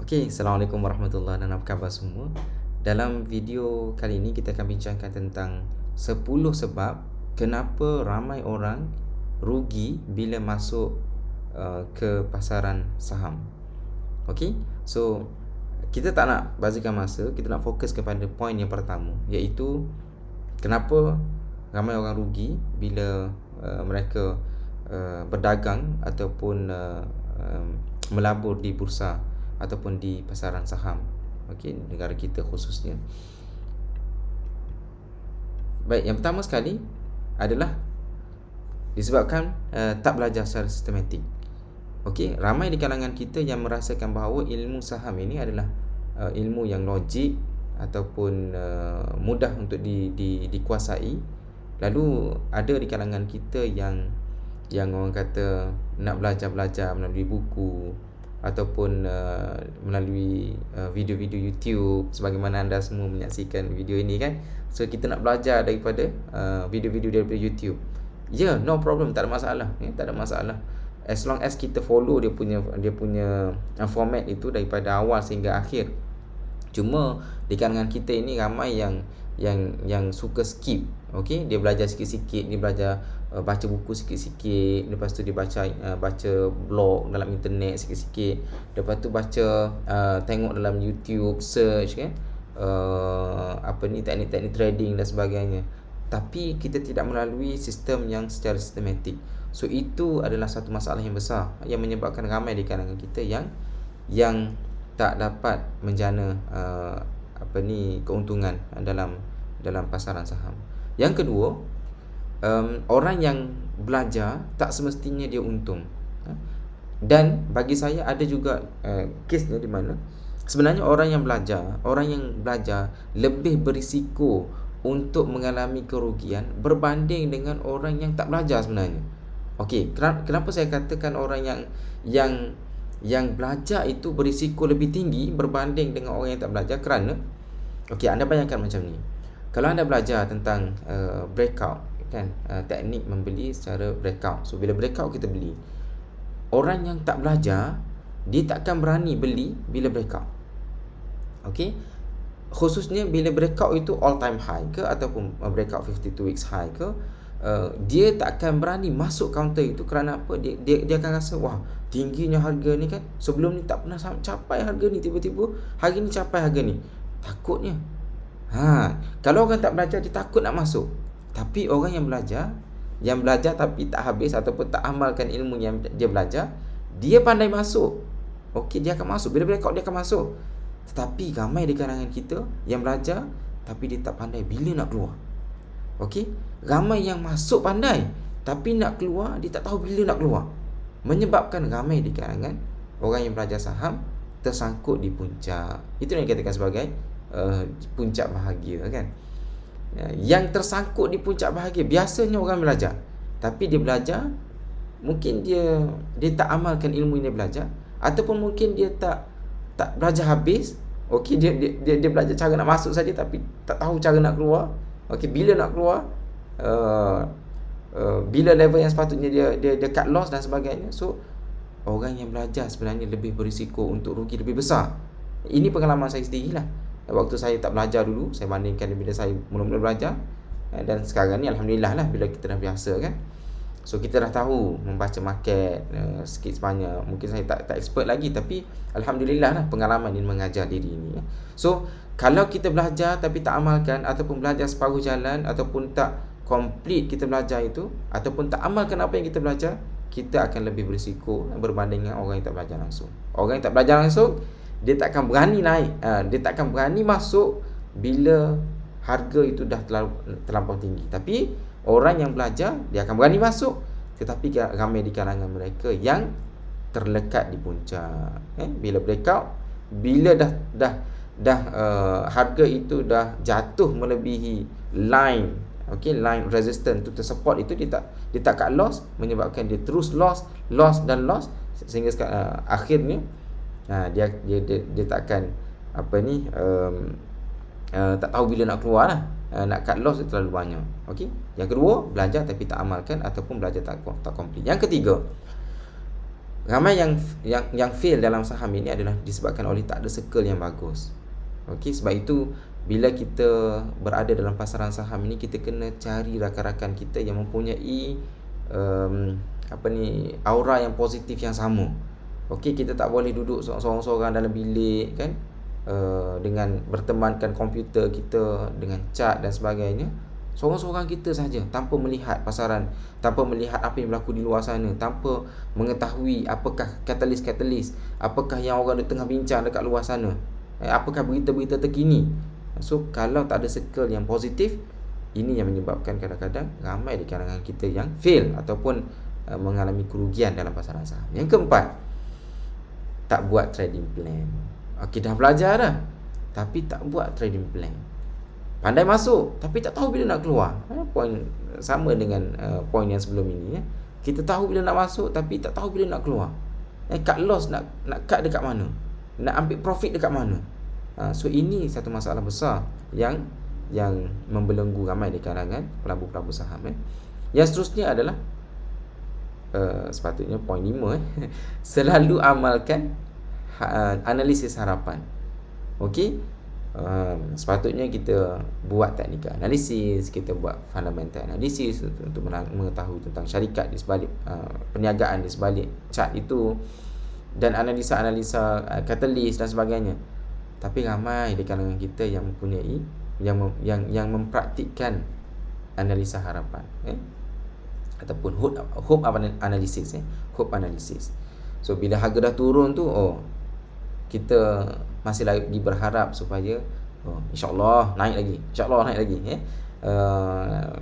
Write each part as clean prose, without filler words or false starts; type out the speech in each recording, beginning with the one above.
Okey, Assalamualaikum warahmatullahi dan apa khabar semua. Dalam video kali ini kita akan bincangkan tentang 10 sebab kenapa ramai orang rugi bila masuk ke pasaran saham. Okey, so kita tak nak bazirkan masa, kita nak fokus kepada poin yang pertama, iaitu kenapa ramai orang rugi bila mereka berdagang ataupun melabur di bursa ataupun di pasaran saham, okey, negara kita khususnya. Baik, yang pertama sekali adalah disebabkan tak belajar secara sistematik. Okey, ramai di kalangan kita yang merasakan bahawa ilmu saham ini adalah ilmu yang logik ataupun mudah untuk dikuasai. Lalu ada di kalangan kita yang orang kata nak belajar melalui buku ataupun melalui video-video YouTube, sebagaimana anda semua menyaksikan video ini kan. So kita nak belajar daripada video-video daripada YouTube. Ya, no problem, tak ada masalah, tak ada masalah. As long as kita follow dia punya format itu daripada awal sehingga akhir. Cuma di kalangan kita ini ramai yang suka skip. Okey, dia belajar sikit-sikit, dia belajar baca buku sikit-sikit, lepas tu dia baca blog dalam internet sikit-sikit, lepas tu baca tengok dalam YouTube, search kan, teknik-teknik trading dan sebagainya. Tapi kita tidak melalui sistem yang secara sistematik. So itu adalah satu masalah yang besar yang menyebabkan ramai di kalangan kita yang tak dapat menjana keuntungan dalam pasaran saham. Yang kedua, orang yang belajar tak semestinya dia untung. Dan bagi saya ada juga kesnya di mana sebenarnya orang yang belajar lebih berisiko untuk mengalami kerugian berbanding dengan orang yang tak belajar sebenarnya. Okey, kenapa saya katakan orang yang belajar itu berisiko lebih tinggi berbanding dengan orang yang tak belajar? Kerana okey, anda bayangkan macam ni. Kalau anda belajar tentang breakout kan, teknik membeli secara breakout. So bila breakout kita beli. Orang yang tak belajar, dia takkan berani beli bila breakout. Okey, khususnya bila breakout itu all time high ke ataupun breakout 52 weeks high ke, dia tak akan berani masuk counter itu. Kerana apa? Dia akan rasa, wah, tingginya harga ni kan, sebelum ni tak pernah capai harga ni, tiba-tiba hari ni capai harga ni. Takutnya. Kalau orang tak belajar, dia takut nak masuk. Tapi orang yang belajar tapi tak habis ataupun tak amalkan ilmu yang dia belajar, dia pandai masuk. Okey, dia akan masuk. Bila breakout dia akan masuk. Tetapi ramai di kalangan kita yang belajar tapi dia tak pandai bila nak keluar. Okey, ramai yang masuk pandai tapi nak keluar dia tak tahu bila nak keluar. Menyebabkan ramai di kalangan orang yang belajar saham tersangkut di puncak. Itu yang dikatakan sebagai puncak bahagia kan. Yang tersangkut di puncak bahagia biasanya orang belajar, tapi dia belajar mungkin dia tak amalkan ilmu yang dia belajar, ataupun mungkin dia tak belajar habis. Okey, dia belajar cara nak masuk saja tapi tak tahu cara nak keluar. Okey, bila nak keluar, bila level yang sepatutnya dia cut loss dan sebagainya. So orang yang belajar sebenarnya lebih berisiko untuk rugi lebih besar. Ini pengalaman saya sendirilah. Waktu saya tak belajar dulu, saya bandingkan bila saya mula-mula belajar, dan sekarang ni alhamdulillah lah bila kita dah biasa kan. So kita dah tahu membaca market sikit sebanyak. Mungkin saya tak expert lagi, tapi alhamdulillah lah pengalaman ini mengajar diri ini. So kalau kita belajar tapi tak amalkan, ataupun belajar separuh jalan, ataupun tak complete kita belajar itu, ataupun tak amalkan apa yang kita belajar, kita akan lebih berisiko berbanding dengan orang yang tak belajar langsung. Orang yang tak belajar langsung, dia tak akan berani naik, dia tak akan berani masuk bila harga itu dah terlampau tinggi. Tapi orang yang belajar, dia akan berani masuk. Tetapi ramai di kalangan mereka yang terlekat di puncak. Bila breakout, bila dah harga itu dah jatuh melebihi line, line resistance tu tersupport itu, dia tak cut loss, menyebabkan dia terus loss sehingga akhirnya dia tak akan tak tahu bila nak keluar lah. Nak cut loss terlalu banyak. Okey. Yang kedua, belajar tapi tak amalkan, ataupun belajar tak complete. Yang ketiga, Ramai yang fail dalam saham ini adalah disebabkan oleh tak ada circle yang bagus. Okey, sebab itu bila kita berada dalam pasaran saham ini, kita kena cari rakan-rakan kita yang mempunyai aura yang positif yang sama. Okey, kita tak boleh duduk seorang-seorang dalam bilik kan, dengan bertemankan komputer kita dengan cat dan sebagainya. Seorang-seorang kita saja, tanpa melihat pasaran, tanpa melihat apa yang berlaku di luar sana, tanpa mengetahui apakah katalis-katalis, apakah yang orang tengah bincang dekat luar sana, apakah berita-berita terkini. So kalau tak ada circle yang positif, ini yang menyebabkan kadang-kadang ramai di kalangan kita yang fail ataupun mengalami kerugian dalam pasaran saham. Yang keempat, tak buat trading plan. Okey, dah belajar dah, tapi tak buat trading plan. Pandai masuk tapi tak tahu bila nak keluar. Poin sama dengan poin yang sebelum ini. Kita tahu bila nak masuk tapi tak tahu bila nak keluar. Cut loss nak cut dekat mana, nak ambil profit dekat mana. So ini satu masalah besar yang membelenggu ramai di kalangan pelabur-pelabur saham. Yang seterusnya adalah sepatutnya poin 5 selalu amalkan analisis harapan. Okey, sepatutnya kita buat teknikal analisis, kita buat fundamental analisis untuk mengetahui tentang syarikat di sebalik perniagaan di sebalik chart itu, dan analisa-analisa katalis dan sebagainya. Tapi ramai di kalangan kita yang mempunyai yang mempraktikkan analisa harapan, ataupun hope analysis. Hope analysis. So bila harga dah turun tu, kita masih lagi berharap supaya insya-Allah naik lagi,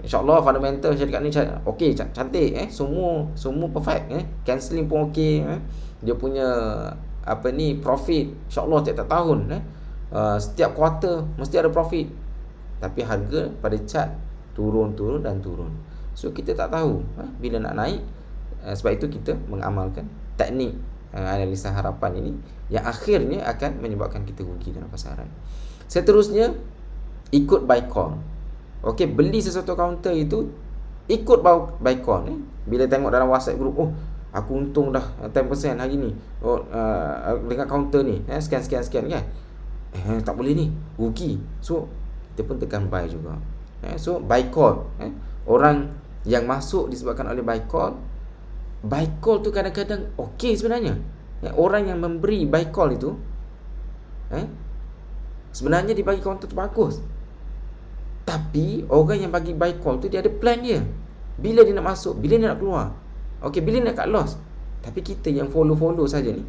insya-Allah fundamental syarikat ni okey, cantik, semua perfect, cancelling pun okey, dia punya profit insya-Allah tiap tahun, setiap kuartal mesti ada profit. Tapi harga pada chart turun. So kita tak tahu bila nak naik. Sebab itu kita mengamalkan teknik analisa harapan ini yang akhirnya akan menyebabkan kita rugi dalam pasaran. Seterusnya, ikut buy call. Okey, beli sesuatu counter itu ikut buy call. Bila tengok dalam WhatsApp group, aku untung dah 10% hari ni, dengan counter ni, sekian kan, tak boleh ni, rugi. So kita pun tekan buy juga. So buy call, orang yang masuk disebabkan oleh buy call tu kadang-kadang okey sebenarnya. Orang yang memberi buy call itu sebenarnya dia bagi counter tu bagus. Tapi orang yang bagi buy call tu dia ada plan dia. Bila dia nak masuk, bila dia nak keluar. Okey, bila nak cut loss. Tapi kita yang follow saja ni,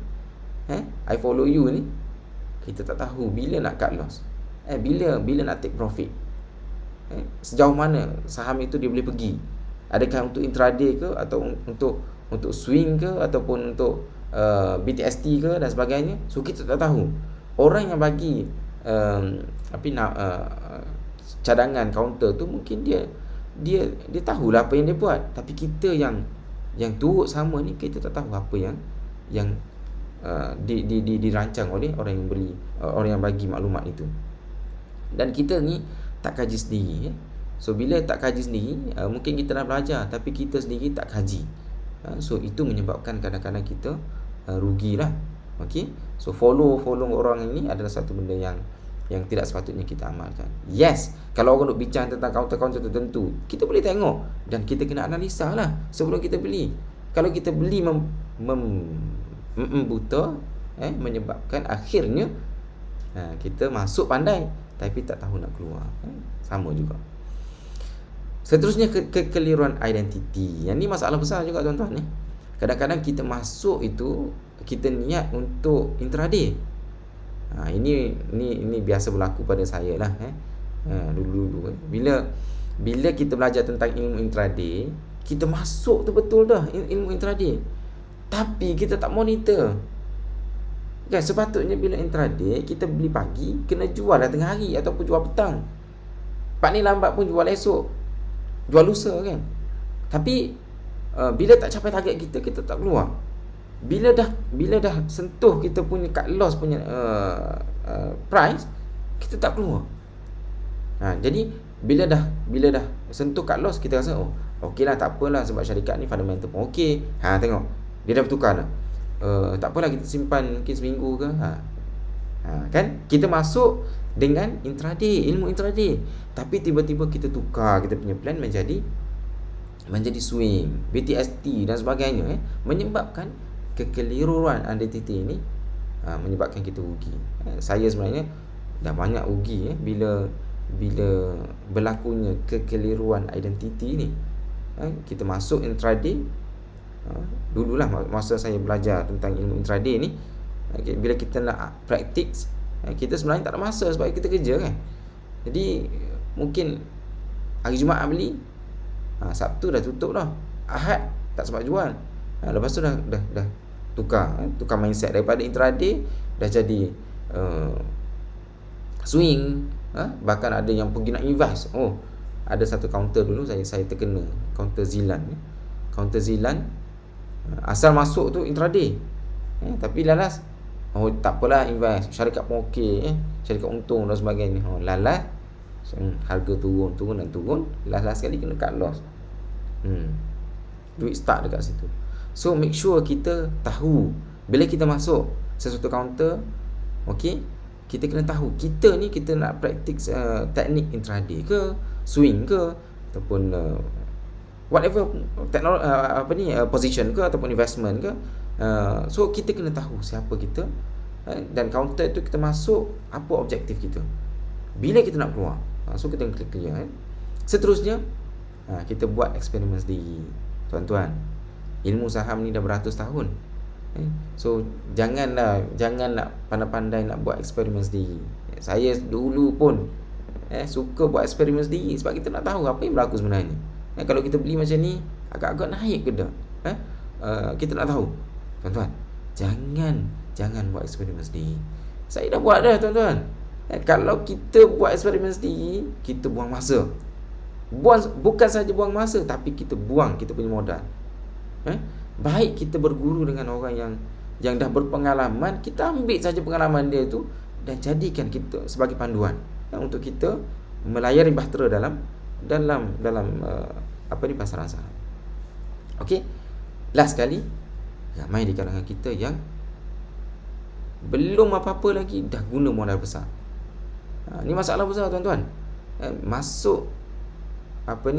I follow you ni, kita tak tahu bila nak cut loss. Bila nak take profit. Sejauh mana saham itu dia boleh pergi. Adakah untuk intraday ke, atau untuk swing ke, ataupun untuk BTST ke dan sebagainya. So kita tak tahu. Orang yang bagi cadangan counter tu mungkin dia tahulah apa yang dia buat. Tapi kita yang turut sama ni, kita tak tahu apa yang dirancang oleh orang yang beli, orang yang bagi maklumat itu. Dan kita ni tak kaji sendiri. So bila tak kaji sendiri, mungkin kita dah belajar tapi kita sendiri tak kaji. So itu menyebabkan kadang-kadang kita rugilah. Okey. So follow orang ini adalah satu benda yang tidak sepatutnya kita amalkan. Yes, kalau orang nak bincang tentang counter-counter tertentu, kita boleh tengok dan kita kena analisa lah sebelum kita beli. Kalau kita beli buta, menyebabkan akhirnya kita masuk pandai tapi tak tahu nak keluar. Sama juga. Seterusnya, kekeliruan identiti. Yang ni masalah besar juga tuan-tuan. Kadang-kadang kita masuk itu, kita niat untuk intraday. Ini biasa berlaku pada saya lah. Dulu-dulu. Bila kita belajar tentang ilmu intraday, kita masuk tu betul dah ilmu intraday. Tapi kita tak monitor. Kan, sepatutnya bila intraday, kita beli pagi, kena jual dah tengah hari ataupun jual petang. Pak ni lambat pun jual esok, jual lusa kan. Tapi bila tak capai target kita tak keluar. Bila dah sentuh kita punya cut loss punya price, kita tak keluar. Jadi bila dah sentuh cut loss, kita rasa okeylah, tak apalah sebab syarikat ni fundamental pun okey. Tengok dia dah bertukar dah. tak apalah kita simpan mungkin seminggu ke. Kan kita masuk dengan intraday, ilmu intraday, tapi tiba-tiba kita tukar kita punya plan menjadi swing, BTST dan sebagainya, menyebabkan kekeliruan identiti ini menyebabkan kita rugi. Saya sebenarnya dah banyak rugi bila berlakunya kekeliruan identiti ni. Kita masuk intraday, dululah masa saya belajar tentang ilmu intraday ni, bila kita nak praktis, kita sebenarnya tak ada masa sebab kita kerja kan. Jadi mungkin hari Jumaat beli, Sabtu dah tutup dah, Ahad tak sempat jual, lepas tu dah tukar mindset daripada intraday dah jadi swing. Bahkan ada yang pergi nak invest. Ada satu counter dulu saya terkena, counter Zilan. Asal masuk tu intraday, tapi lalas tak apalah, invest syarikat pun okey, syarikat untung dan sebagainya. Lalas harga turun, last sekali kena cut loss. Duit start dekat situ. So make sure kita tahu bila kita masuk sesuatu counter, okey, kita kena tahu kita ni kita nak praktis teknik intraday ke, swing ke, ataupun whatever position ke ataupun investment ke. So kita kena tahu siapa kita, dan counter tu kita masuk apa objektif kita, bila kita nak keluar. So kita kena clear. Seterusnya kita buat eksperimen sendiri, tuan-tuan. Ilmu saham ni dah beratus tahun. So jangan nak pandai-pandai nak buat eksperimen sendiri. Saya dulu pun suka buat eksperimen sendiri sebab kita nak tahu apa yang berlaku sebenarnya. Kalau kita beli macam ni, agak-agak naik ke tak? Kita nak tahu. Tuan-tuan, jangan buat eksperimen sendiri. Saya dah buat dah, tuan-tuan. Kalau kita buat eksperimen sendiri, kita buang masa. Bukan saja buang masa, tapi kita buang kita punya modal. Baik kita berguru dengan orang yang dah berpengalaman, kita ambil saja pengalaman dia tu dan jadikan kita sebagai panduan untuk kita melayari bahtera dalam pasaran saham. Okey. Last sekali, ramai di kalangan kita yang belum apa-apa lagi dah guna modal besar. Ni masalah besar, tuan-tuan. Masuk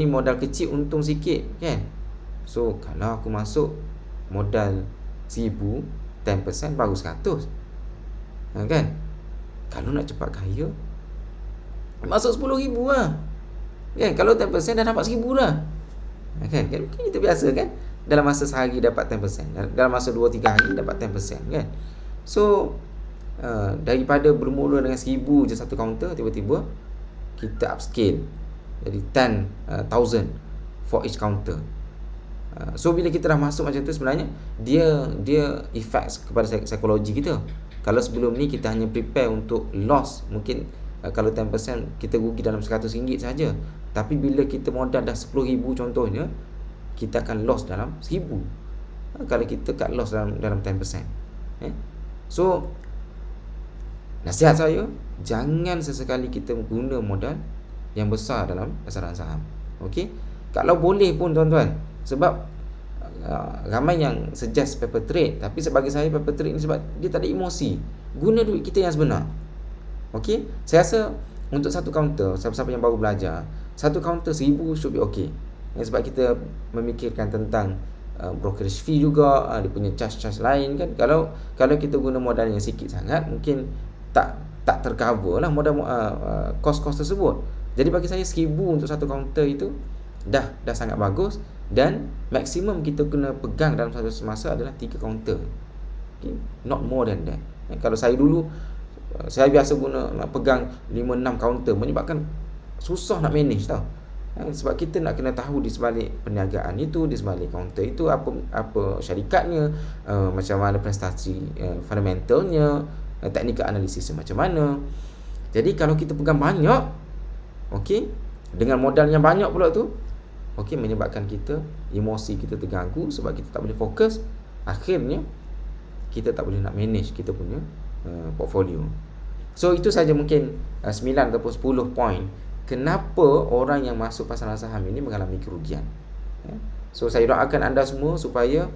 modal kecil untung sikit kan. So kalau aku masuk modal 1000, 10% baru 100. Kan? Kalau nak cepat kaya, masuk 10,000 lah. Kan? Kalau 10% dah dapat 1,000 dah. Kan? Kita biasa kan? Dalam masa sehari dapat 10%, dalam masa 2-3 hari dapat 10% kan. So daripada bermula dengan 1,000 je satu counter, tiba-tiba kita upscale jadi 10,000 for each counter. So bila kita dah masuk macam tu, sebenarnya dia effects kepada psikologi kita. Kalau sebelum ni kita hanya prepare untuk loss, mungkin kalau 10% kita rugi dalam RM100 saja. Tapi bila kita modal dah 10,000 contohnya, kita akan loss dalam 1,000 kalau kita cut loss dalam 10%. So nasihat saya, jangan sesekali kita guna modal yang besar dalam pasaran saham. Okey, kalau boleh pun, tuan-tuan, sebab ramai yang suggest paper trade, tapi sebagai saya paper trade ni sebab dia tak ada emosi. Guna duit kita yang sebenar. Okey, saya rasa untuk satu counter, siapa-siapa yang baru belajar, satu counter 1,000 should be okay. Sebab kita memikirkan tentang brokerage fee juga, dia punya charge lain kan. Kalau kita guna modal yang sikit sangat, mungkin tak tercover lah modal cost tersebut. Jadi bagi saya 1,000 untuk satu counter itu dah sangat bagus, dan maksimum kita kena pegang dalam satu semasa adalah 3 counter. Okay? Not more than that. Kalau saya dulu, saya biasa nak pegang 5-6 counter, menyebabkan susah nak manage tau. Sebab kita nak kena tahu di sebalik perniagaan itu, di sebalik counter itu, apa syarikatnya, macam mana prestasi fundamentalnya, teknikal analisisnya macam mana. Jadi kalau kita pegang banyak, okey, dengan modal yang banyak pula tu, okey, menyebabkan kita emosi kita terganggu sebab kita tak boleh fokus. Akhirnya kita tak boleh nak manage kita punya portfolio. So itu saja mungkin 9 ataupun 10 poin kenapa orang yang masuk pasaran saham ini mengalami kerugian. So saya doakan anda semua supaya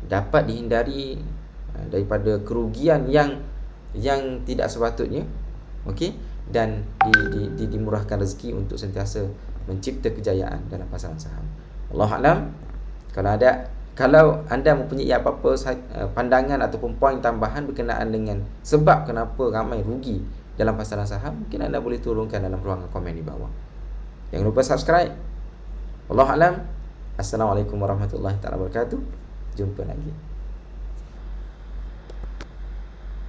dapat dihindari daripada kerugian yang tidak sepatutnya, okey, dan dimurahkan rezeki untuk sentiasa mencipta kejayaan dalam pasaran saham. Wallahu a'lam. Kalau anda mempunyai apa-apa pandangan ataupun poin tambahan berkenaan dengan sebab kenapa ramai rugi dalam pasaran saham, mungkin anda boleh turunkan dalam ruangan komen di bawah. Jangan lupa subscribe. Wallahu a'lam. Assalamualaikum warahmatullahi wabarakatuh. Jumpa lagi.